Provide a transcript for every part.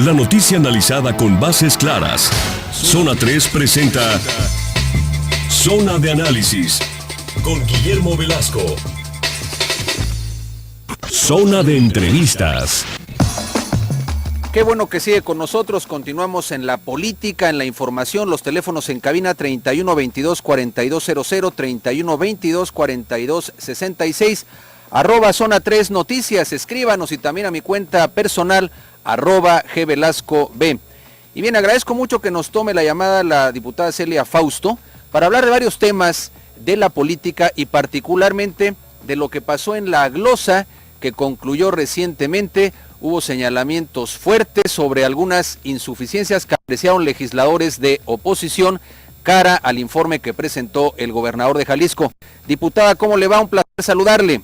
La noticia analizada con bases claras. Zona 3 presenta Zona de Análisis con Guillermo Velasco. Zona de Entrevistas. Qué bueno que sigue con nosotros. Continuamos en la política, en la información. Los teléfonos en cabina 3122-4200, 3122-4266, @Zona 3 Noticias. Escríbanos, y también a mi cuenta personal, @GVelascoB. Y bien, agradezco mucho que nos tome la llamada la diputada Celia Fausto para hablar de varios temas de la política y particularmente de lo que pasó en la glosa que concluyó recientemente. Hubo señalamientos fuertes sobre algunas insuficiencias que apreciaron legisladores de oposición cara al informe que presentó el gobernador de Jalisco. Diputada, ¿cómo le va? Un placer saludarle.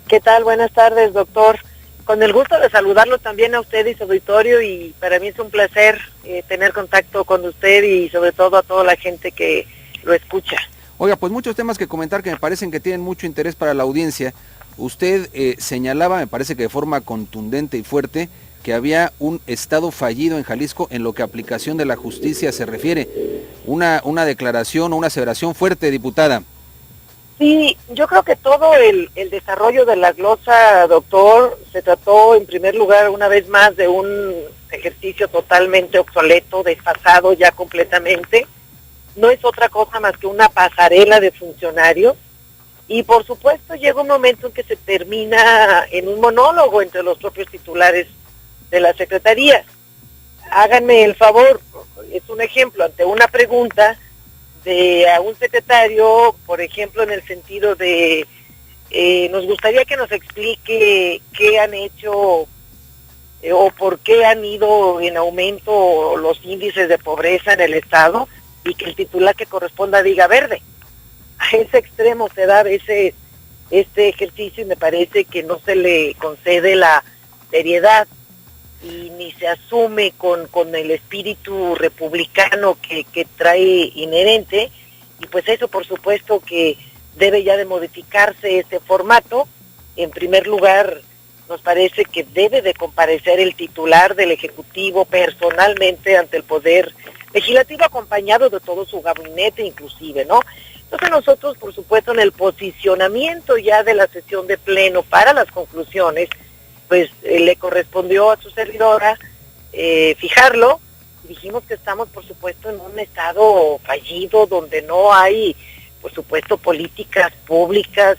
¿Qué tal? Buenas tardes, doctor. Con el gusto de saludarlo también a usted y su auditorio, y para mí es un placer tener contacto con usted y sobre todo a toda la gente que lo escucha. Oiga, pues muchos temas que comentar que me parecen que tienen mucho interés para la audiencia. Usted señalaba, me parece que de forma contundente y fuerte, que había un estado fallido en Jalisco en lo que a aplicación de la justicia se refiere. Una declaración o una aseveración fuerte, diputada. Sí, yo creo que todo el desarrollo de la glosa, doctor, se trató en primer lugar una vez más de un ejercicio totalmente obsoleto, desfasado ya completamente. No es otra cosa más que una pasarela de funcionarios. Y por supuesto llega un momento en que se termina en un monólogo entre los propios titulares de la Secretaría. Háganme el favor, es un ejemplo, ante una pregunta a un secretario, por ejemplo, en el sentido de, nos gustaría que nos explique qué han hecho o por qué han ido en aumento los índices de pobreza en el Estado, y que el titular que corresponda diga verde. A ese extremo se da este ejercicio, y me parece que no se le concede la seriedad y ni se asume con el espíritu republicano que trae inherente, y pues eso por supuesto que debe ya de modificarse este formato. En primer lugar, nos parece que debe de comparecer el titular del Ejecutivo personalmente ante el Poder Legislativo, acompañado de todo su gabinete inclusive, ¿no? Entonces nosotros, por supuesto, en el posicionamiento ya de la sesión de pleno para las conclusiones, pues le correspondió a su servidora fijarlo. Dijimos que estamos, por supuesto, en un estado fallido donde no hay, por supuesto, políticas públicas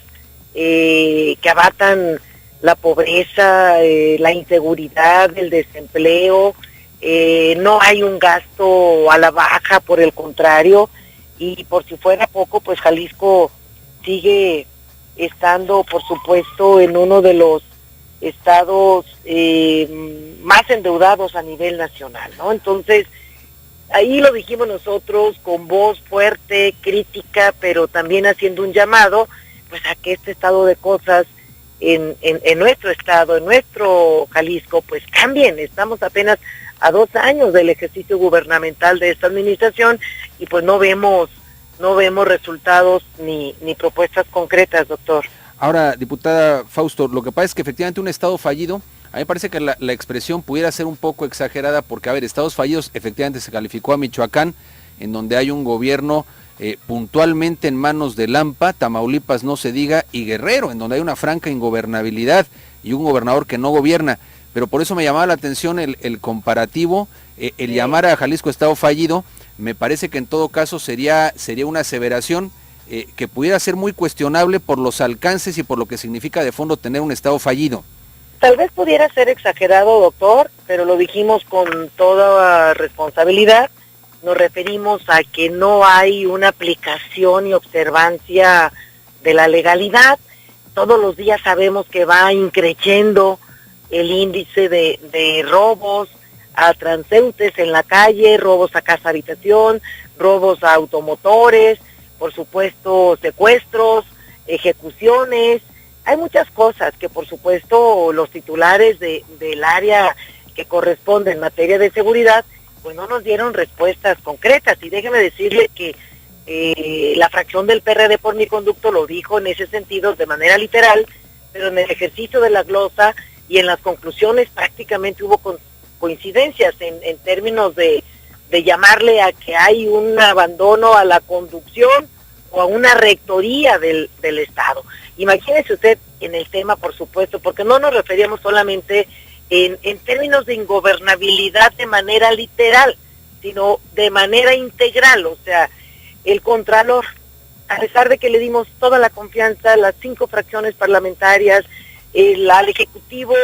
que abatan la pobreza, la inseguridad, el desempleo, no hay un gasto a la baja, por el contrario. Y por si fuera poco, pues Jalisco sigue estando, por supuesto, en uno de los estados más endeudados a nivel nacional, ¿no? Entonces, ahí lo dijimos nosotros con voz fuerte, crítica, pero también haciendo un llamado, pues a que este estado de cosas en nuestro estado, en nuestro Jalisco, pues cambien. Estamos apenas a 2 años del ejercicio gubernamental de esta administración, y pues no vemos resultados ni propuestas concretas, doctor. Ahora, diputada Fausto, lo que pasa es que efectivamente un estado fallido, a mí me parece que la expresión pudiera ser un poco exagerada, porque, a ver, estados fallidos efectivamente se calificó a Michoacán, en donde hay un gobierno puntualmente en manos de Lampa, Tamaulipas no se diga, y Guerrero, en donde hay una franca ingobernabilidad y un gobernador que no gobierna. Pero por eso me llamaba la atención el comparativo, el llamar a Jalisco estado fallido. Me parece que en todo caso sería una aseveración que pudiera ser muy cuestionable por los alcances y por lo que significa de fondo tener un estado fallido. Tal vez pudiera ser exagerado, doctor, pero lo dijimos con toda responsabilidad. Nos referimos a que no hay una aplicación y observancia de la legalidad. Todos los días sabemos que va increciendo el índice de robos a transeúntes en la calle, robos a casa habitación, robos a automotores, por supuesto secuestros, ejecuciones. Hay muchas cosas que por supuesto los titulares del área que corresponde en materia de seguridad pues no nos dieron respuestas concretas. Y déjeme decirle que la fracción del PRD por mi conducto lo dijo en ese sentido de manera literal, pero en el ejercicio de la glosa y en las conclusiones prácticamente hubo coincidencias en términos de llamarle a que hay un abandono a la conducción o a una rectoría del Estado. Imagínese usted en el tema, por supuesto, porque no nos referíamos solamente en términos de ingobernabilidad de manera literal, sino de manera integral. O sea, el Contralor, a pesar de que le dimos toda la confianza, las 5 fracciones parlamentarias, al Ejecutivo,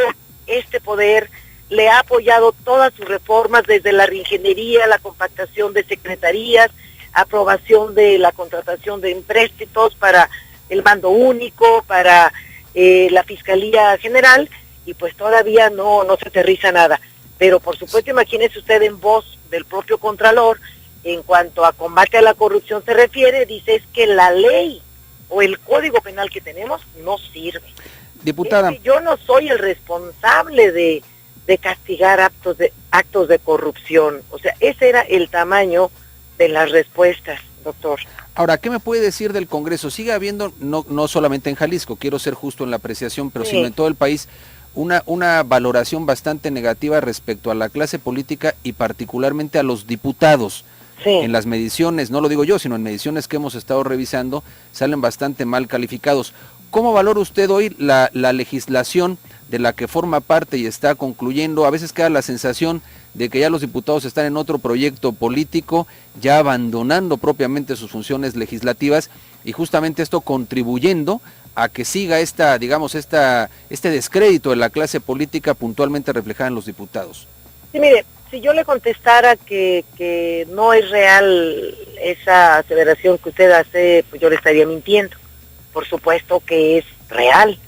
este poder le ha apoyado todas sus reformas, desde la reingeniería, la compactación de secretarías, aprobación de la contratación de empréstitos para el mando único, para la Fiscalía General, y pues todavía no se aterriza nada. Pero por supuesto, imagínese usted, en voz del propio Contralor, en cuanto a combate a la corrupción se refiere, dice es que la ley o el Código Penal que tenemos no sirve. Diputada, yo no soy el responsable de castigar actos de corrupción. O sea, ese era el tamaño de las respuestas, doctor. ahora, ¿qué me puede decir del Congreso? Sigue habiendo, no solamente en Jalisco, quiero ser justo en la apreciación, pero sino en todo el país, una valoración bastante negativa respecto a la clase política y particularmente a los diputados. Sí. En las mediciones, no lo digo yo, sino en mediciones que hemos estado revisando, salen bastante mal calificados. ¿Cómo valora usted hoy la legislación de la que forma parte y está concluyendo? A veces queda la sensación de que ya los diputados están en otro proyecto político, ya abandonando propiamente sus funciones legislativas, y justamente esto contribuyendo a que siga este descrédito de la clase política puntualmente reflejada en los diputados. Sí, mire, si yo le contestara que no es real esa aseveración que usted hace, pues yo le estaría mintiendo. Por supuesto que es real,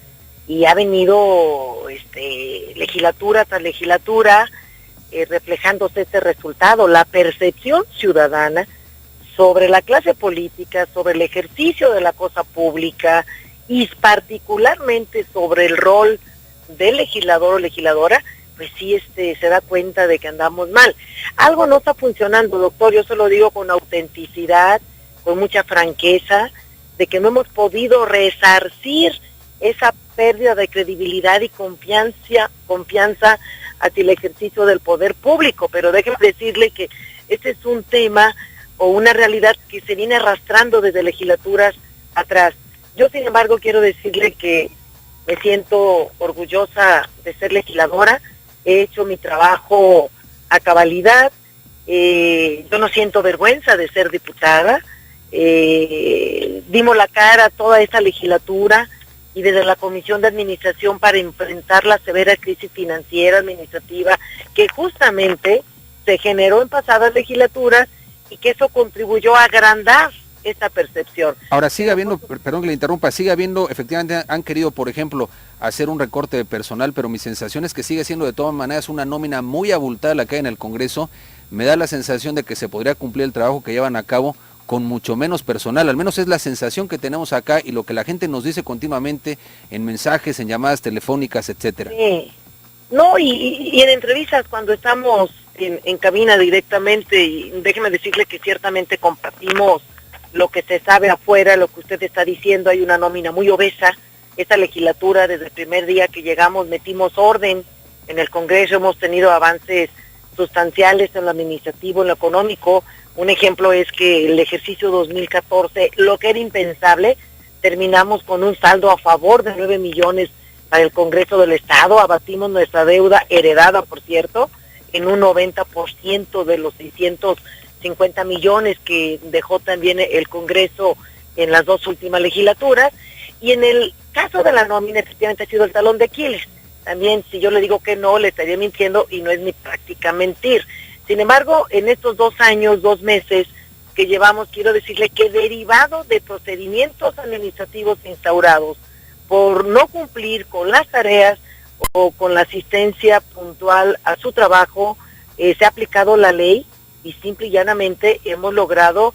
y ha venido legislatura tras legislatura reflejándose este resultado. La percepción ciudadana sobre la clase política, sobre el ejercicio de la cosa pública y particularmente sobre el rol del legislador o legisladora, pues sí se da cuenta de que andamos mal. Algo no está funcionando, doctor, yo se lo digo con autenticidad, con mucha franqueza, de que no hemos podido resarcir esa pérdida de credibilidad y confianza hacia el ejercicio del poder público. Pero déjeme decirle que este es un tema o una realidad que se viene arrastrando desde legislaturas atrás. Yo, sin embargo, quiero decirle que me siento orgullosa de ser legisladora, he hecho mi trabajo a cabalidad, yo no siento vergüenza de ser diputada, dimos la cara a toda esta legislatura y desde la Comisión de Administración para enfrentar la severa crisis financiera administrativa que justamente se generó en pasadas legislaturas y que eso contribuyó a agrandar esta percepción. Ahora sigue habiendo, perdón que le interrumpa, sigue habiendo, efectivamente han querido, por ejemplo, hacer un recorte de personal, pero mi sensación es que sigue siendo de todas maneras una nómina muy abultada la que hay en el Congreso. Me da la sensación de que se podría cumplir el trabajo que llevan a cabo con mucho menos personal, al menos es la sensación que tenemos acá y lo que la gente nos dice continuamente en mensajes, en llamadas telefónicas, etcétera. Sí. No, y en entrevistas cuando estamos en cabina directamente, y déjeme decirle que ciertamente compartimos lo que se sabe afuera, lo que usted está diciendo, hay una nómina muy obesa. Esta legislatura, desde el primer día que llegamos, metimos orden en el Congreso, hemos tenido avances sustanciales en lo administrativo, en lo económico. Un ejemplo es que el ejercicio 2014, lo que era impensable, terminamos con un saldo a favor de 9 millones para el Congreso del Estado, abatimos nuestra deuda, heredada por cierto, en un 90% de los 650 millones que dejó también el Congreso en las 2 últimas legislaturas, y en el caso de la nómina efectivamente ha sido el talón de Aquiles. También si yo le digo que no, le estaría mintiendo y no es mi práctica mentir. Sin embargo, en estos 2 años, 2 meses que llevamos, quiero decirle que derivado de procedimientos administrativos instaurados por no cumplir con las tareas o con la asistencia puntual a su trabajo, se ha aplicado la ley y simple y llanamente hemos logrado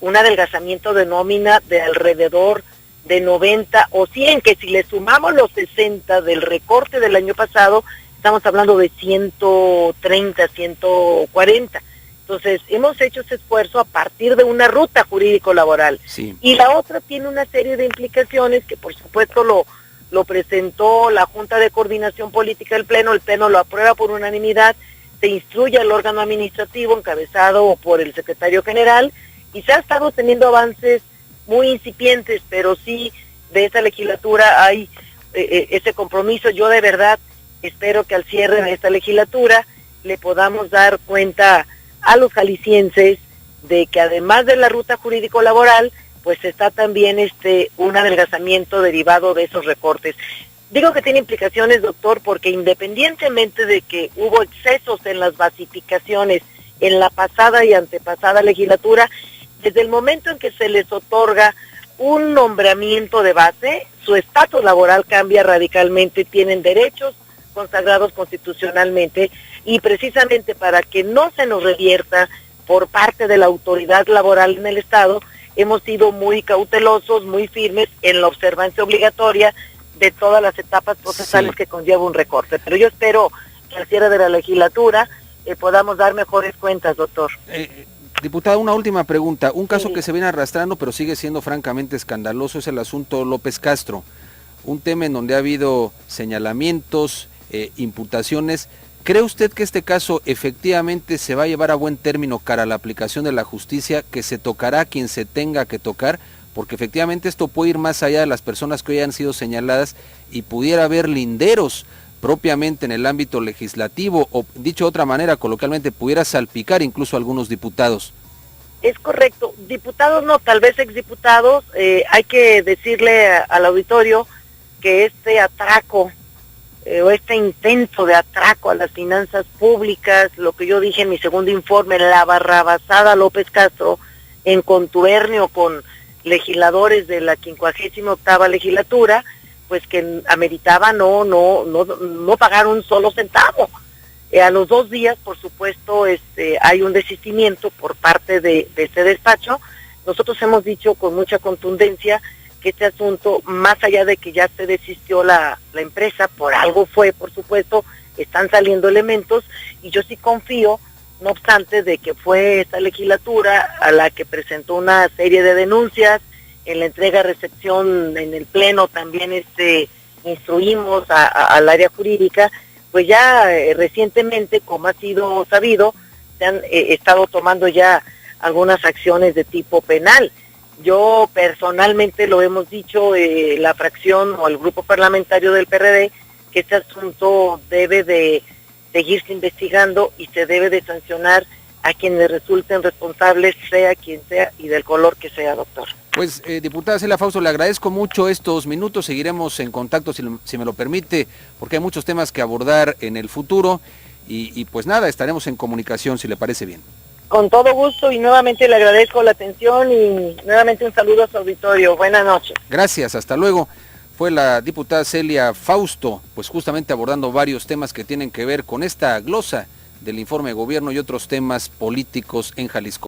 un adelgazamiento de nómina de alrededor de 90 o 100, que si le sumamos los 60 del recorte del año pasado, estamos hablando de 130, 140. Entonces, hemos hecho ese esfuerzo a partir de una ruta jurídico-laboral. Sí. Y la otra tiene una serie de implicaciones que, por supuesto, lo presentó la Junta de Coordinación Política del Pleno, el Pleno lo aprueba por unanimidad, se instruye al órgano administrativo encabezado por el secretario general, y se ha estado teniendo avances muy incipientes, pero sí de esta legislatura hay ese compromiso. Yo de verdad espero que al cierre de esta legislatura le podamos dar cuenta a los jaliscienses de que además de la ruta jurídico-laboral, pues está también un adelgazamiento derivado de esos recortes. Digo que tiene implicaciones, doctor, porque independientemente de que hubo excesos en las basificaciones en la pasada y antepasada legislatura, desde el momento en que se les otorga un nombramiento de base, su estatus laboral cambia radicalmente, tienen derechos consagrados constitucionalmente, y precisamente para que no se nos revierta por parte de la autoridad laboral en el Estado, hemos sido muy cautelosos, muy firmes en la observancia obligatoria de todas las etapas procesales que conlleva un recorte. Pero yo espero que al cierre de la legislatura podamos dar mejores cuentas, doctor. Diputada, una última pregunta. Un caso que se viene arrastrando, pero sigue siendo francamente escandaloso, es el asunto López Castro. Un tema en donde ha habido señalamientos, imputaciones. ¿Cree usted que este caso efectivamente se va a llevar a buen término cara a la aplicación de la justicia, que se tocará a quien se tenga que tocar? Porque efectivamente esto puede ir más allá de las personas que hoy han sido señaladas y pudiera haber linderos propiamente en el ámbito legislativo, o dicho de otra manera, coloquialmente, pudiera salpicar incluso a algunos diputados. Es correcto, diputados no, tal vez exdiputados. Hay que decirle al auditorio que este atraco o este intento de atraco a las finanzas públicas, lo que yo dije en mi segundo informe, la barrabasada López Castro, en contubernio con legisladores de la 58ª legislatura, pues que ameritaba no pagar un solo centavo. A los 2 días, por supuesto, hay un desistimiento por parte de este despacho. Nosotros hemos dicho con mucha contundencia que este asunto, más allá de que ya se desistió la empresa, por algo fue, por supuesto, están saliendo elementos, y yo sí confío, no obstante, de que fue esta legislatura a la que presentó una serie de denuncias. En la entrega-recepción en el Pleno también instruimos al área jurídica, pues ya recientemente, como ha sido sabido, se han estado tomando ya algunas acciones de tipo penal. Yo personalmente lo hemos dicho, la fracción o el grupo parlamentario del PRD, que este asunto debe de seguirse investigando y se debe de sancionar a quienes resulten responsables, sea quien sea y del color que sea, doctor. Pues, diputada Celia Fausto, le agradezco mucho estos minutos, seguiremos en contacto si me lo permite, porque hay muchos temas que abordar en el futuro, y pues nada, estaremos en comunicación si le parece bien. Con todo gusto, y nuevamente le agradezco la atención y nuevamente un saludo a su auditorio. Buenas noches. Gracias, hasta luego. Fue la diputada Celia Fausto, pues justamente abordando varios temas que tienen que ver con esta glosa del informe de gobierno y otros temas políticos en Jalisco.